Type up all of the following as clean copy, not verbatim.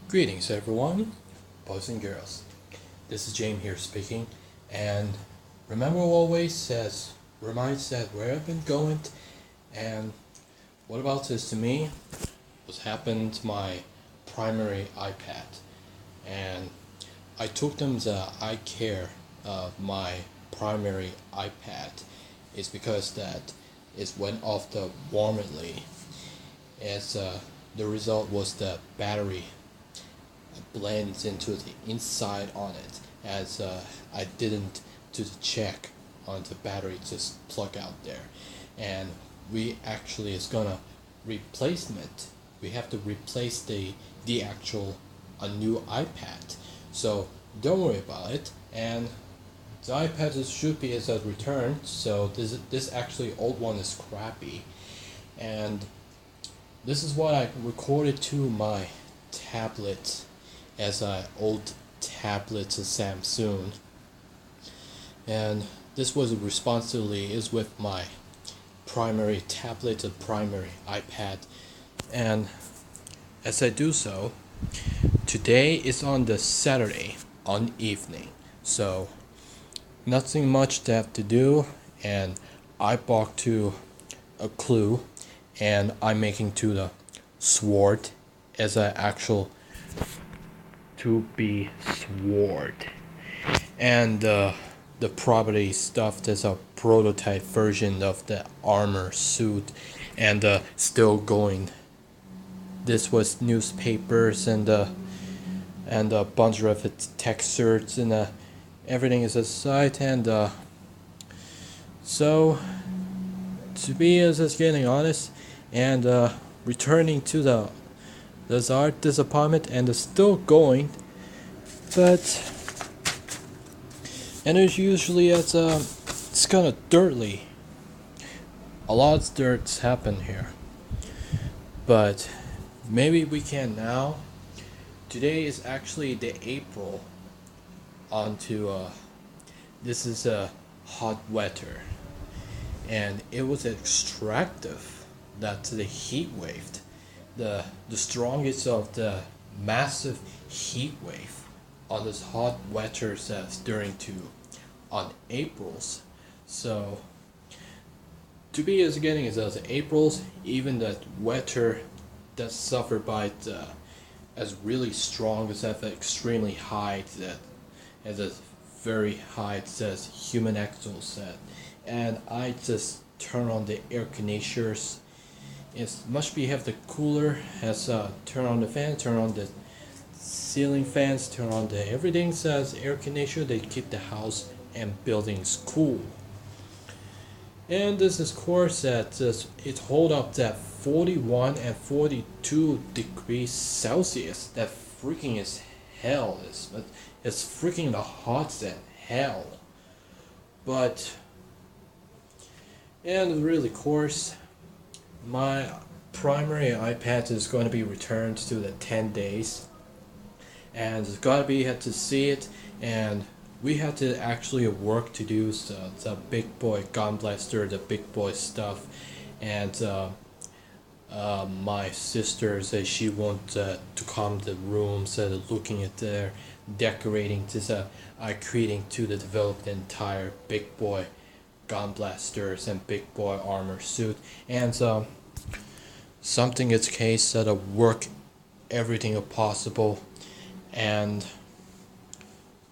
Greetings everyone, boys and girls. This is James here speaking, and remember always says reminds that where I've been going and what about this to me was happened to my primary iPad, and I took them the eye care of my primary iPad is because that it went off the warranty as the result was the battery blends into the inside on it as I didn't do the check on the battery just plug out there, and we actually is gonna replacement we have to replace the actual a new iPad, so don't worry about it. And the iPad should be as a return, so this actually old one is crappy, and this is what I recorded to my tablet as an old tablet to Samsung, and this was responsibly is with my primary tablet and primary iPad. And as I do so, today is on the Saturday on evening, so nothing much to have to do, and I bought to a clue, and I'm making to the sword as an actual to be sword, and the property stuff that's a prototype version of the armor suit, and still going. This was newspapers and a bunch of its textures, and everything is aside, and so to be as is getting honest, and returning to the art disappointment, and it's still going, but and it's usually it's kind of dirty. A lot of dirts happen here, but maybe we can now. Today is actually the April onto this is a hot weather, and it was extractive that the heat wave, the strongest of the massive heat wave on this hot weather says during on April's. So to be as getting as April's, even that weather that's suffered by the as really strong as have extremely high that as a very high says human axle set, and I just turn on the air conditioners. It must be have the cooler has turn on the fan, turn on the ceiling fans, turn on the everything says air conditioner. They keep the house and buildings cool. And this is course that it hold up that 41 and 42 degrees Celsius. That freaking is hell. It's freaking the hot as hell. But and really course, my primary iPad is going to be returned to the 10 days, and it's gotta be had to see it, and we had to actually work to do the big boy gun blaster, the big boy stuff, and my sister said she wants to come to the room, so looking at their decorating to I creating to the develop the entire big boy gun blasters and big boy armor suit, and something is case that work everything possible, and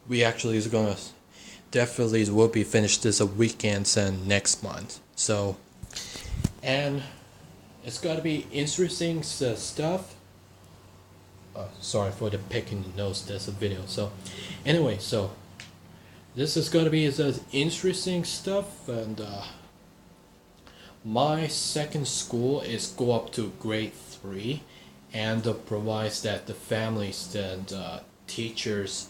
we actually is gonna definitely will be finished this weekends and next month. So, and it's gotta be interesting stuff. Sorry for the picking the nose. That's a video. So, anyway, so this is gonna be interesting stuff, and my second school is go up to grade 3, and provides that the families and teachers,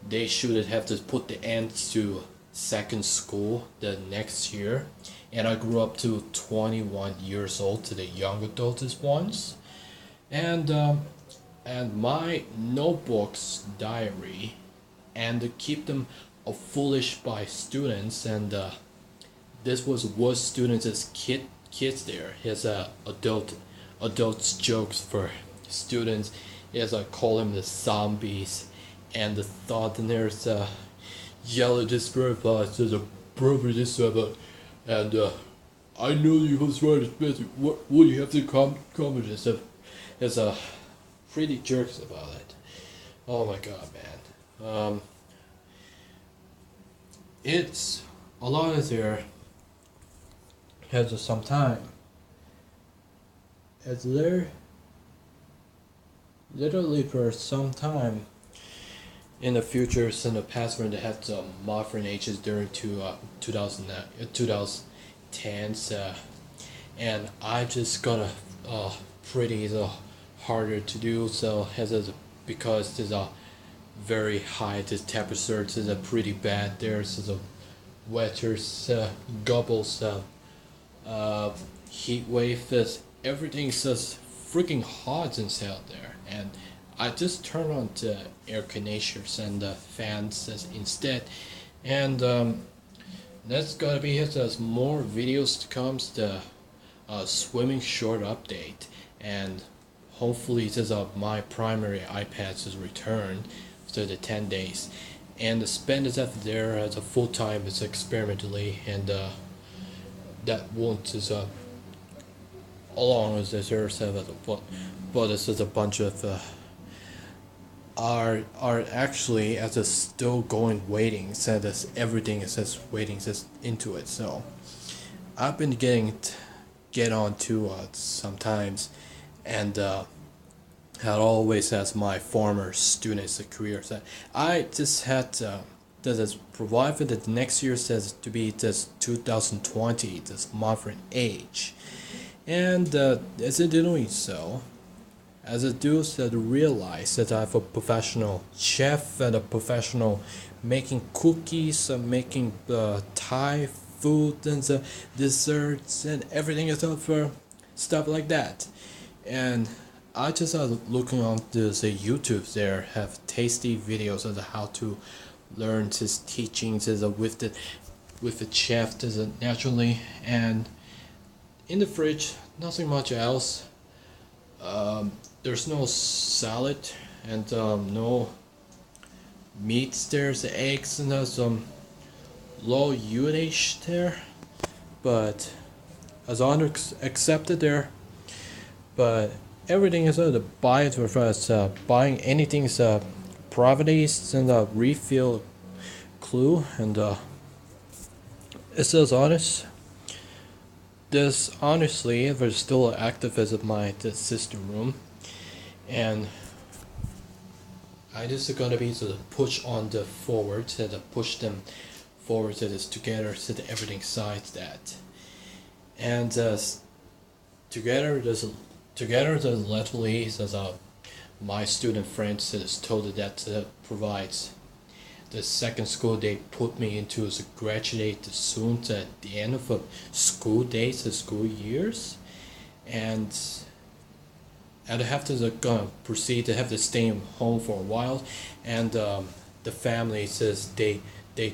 they should have to put the end to second school the next year, and I grew up to 21 years old to the young adults ones, and my notebooks diary, and to keep them foolish by students, and this was students as kids there. His adults jokes for students as I call them, the zombies, and the thought that there's a yellow disturber, there's a brother disturber, and I know you was right, especially what you have to comment is a pretty jerks about it. Oh my god, man. It's a lot of there has some time. As there literally for some time in the future, in the past when they had some modern ages during 2010s, and I just got a pretty harder to do so as because there's a very high this temperature is a pretty bad there's a weather gobbles heat wave is everything's just freaking hot inside there, and I just turn on the air conditioners and the fans instead, and that's gonna be it. There's more videos to come. The swimming short update, and hopefully this my primary iPad is returned after the 10 days, and the spend is after there as a full time is experimentally, and that won't is along with the there's but this is a bunch of are actually as a still going waiting, so that everything is just waiting just into it. So I've been get on to sometimes, and had always as my former students careers. I just had that is provided that next year says to be just 2020 this modern age, and as it doing so, as I do so to realize that I have a professional chef and a professional making cookies, making Thai food and desserts and everything is for stuff like that. And I just looking on this YouTube there have tasty videos of how to learn his teachings as with the chef as naturally, and in the fridge nothing much else. There's no salad and no meats. There's eggs and some low UNH there, but as accepted there. But everything is to buy it for us. Buying anything's properties and refill clue, and it says honest. This honestly was still active as of my sister room, and I just gonna be to push on the forward to push them forward to this together so that everything sides that, and together literally as my student friends is told that provides the second school they put me into is graduate soon at the end of a school days, the school years, and I'd have to proceed to have to stay home for a while, and the family says they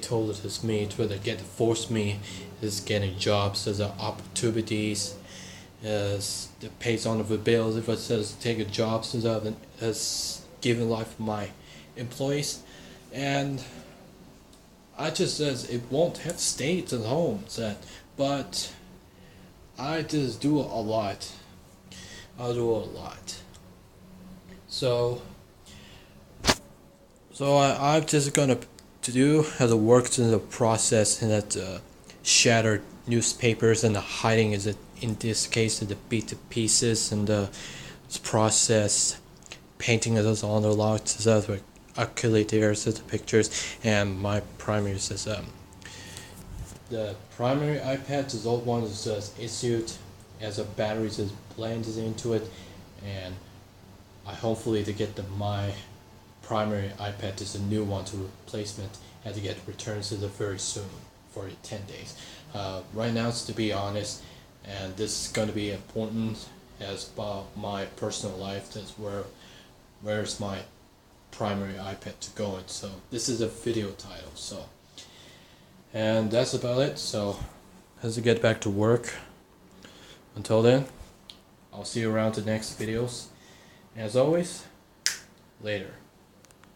told us me to force me is getting jobs as opportunities as the pays on the bills if it says take a job as given life for my employees. And I just says it won't have stayed at home, but I just do a lot. I'll do a lot. So I'm just gonna to do as it works in the process, and that shattered newspapers and the hiding is in this case the beat to pieces, and the process painting of those on the lots acrylic there's the pictures, and my primary says the primary iPad is old one is issued as a battery just blended into it, and I hopefully to get my primary iPad is a new one to replacement and to get returns to the very soon for 10 days. Right now, it's to be honest, and this is going to be important as my personal life. That's where's my primary iPad to go in. So this is a video title. So, and that's about it. So as I get back to work, until then, I'll see you around the next videos. As always, Later.